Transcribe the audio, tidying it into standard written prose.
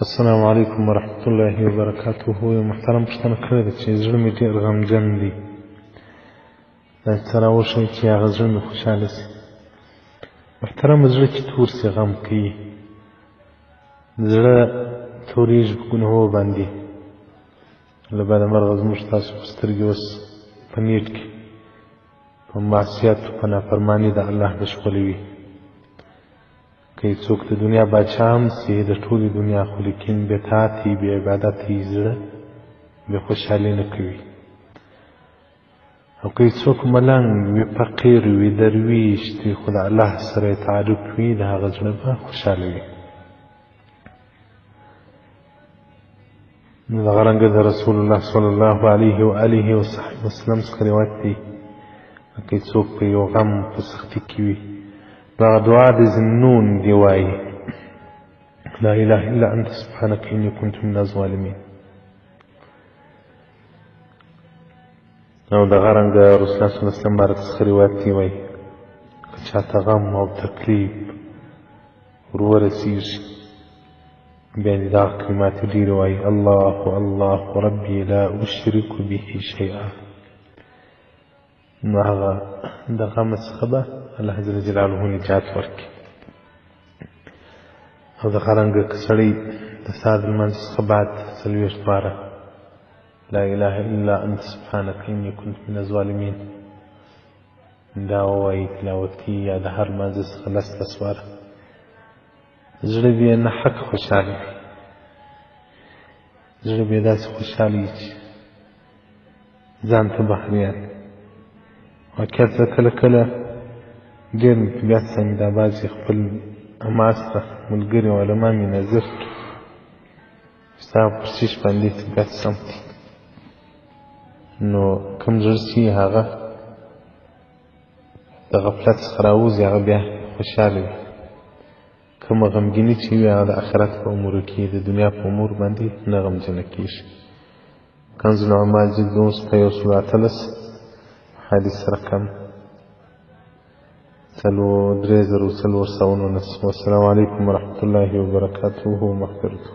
السلام علیکم ورحمة الله وبرکاته. یو محترم پوښتنه کړې ده چې زړه مې ډېر غمجن دی، دا څه راوښیي چې هغه زړه مې خوشحاله شي. محترمه، زړه چې تور شي غم کوي، زړه تورېږي په ګناهو باندې. له بده مرغه زموږ ستاسو په سترګې اوس په نیټ کې په معصیت په نافرماني د الله بشپړوي. که څوک د دنیا باچا هم سي، د ټولې دنیا خو لیکن بې طاعتي بې عبادتي زړه بې خوشحالي نه کوي. او که څوک ملنګ وي، فقیر وي، درویش دی، خو د الله سره یې تعلق وي، د هغه زړه به خوشحاله وي. دغه رنګه د رسول الله صلی الله علیه و آله وسلم څخه روایت دی، که څوک په یو غم په سختي کې وي، هغه دعا د ذنون دی وایي: لا اله الا انت سبحانك اني كنت من الظالمين. او دغه رنګه رسول الله صلی الله علیه وسلم باره څخه روایت دی وایي: که چاته غم او تکلیف ور ورسېږي، بیا دې دغه کلمات ډېرې وایي: الله الله ربي لا اشرك به شیئا. نو هغه د غم څخه به الله جل جلاله نجات ورکړي. او دغه رنګه که سړی د سهار د لمانځه څخه بعد 40 واره لا اله الا انت سبحانك اني كنت من الظالمين دا ووایي، تلاوت کړي، یا د هر لمانځه څخه 10 واره، زړه به یې نه حق خوشحاله وي. زړه به یې داسې خوشحاله وي چې ځان ته بهریان. واقعیت زه کله کله ډېر مې طبیعت سمي دا بعضې خپل همعصره ملګري علما مې نظر کړي چې ستا پر شیش باندې طبیعت سم دی. نو کوم زړه چې هغه د غفلت څخه راوځي، هغه بیا خوشحاله وي. کومه غمګیني چې وي، هغه د آخرت په امورو کې، د دنیا په امور باندې نه غمجنه کېږي. کنز العمال جلد 118 حدیث رقم 3419. والسلام علیکم ورحمة الله وبرکاته ومغفرته.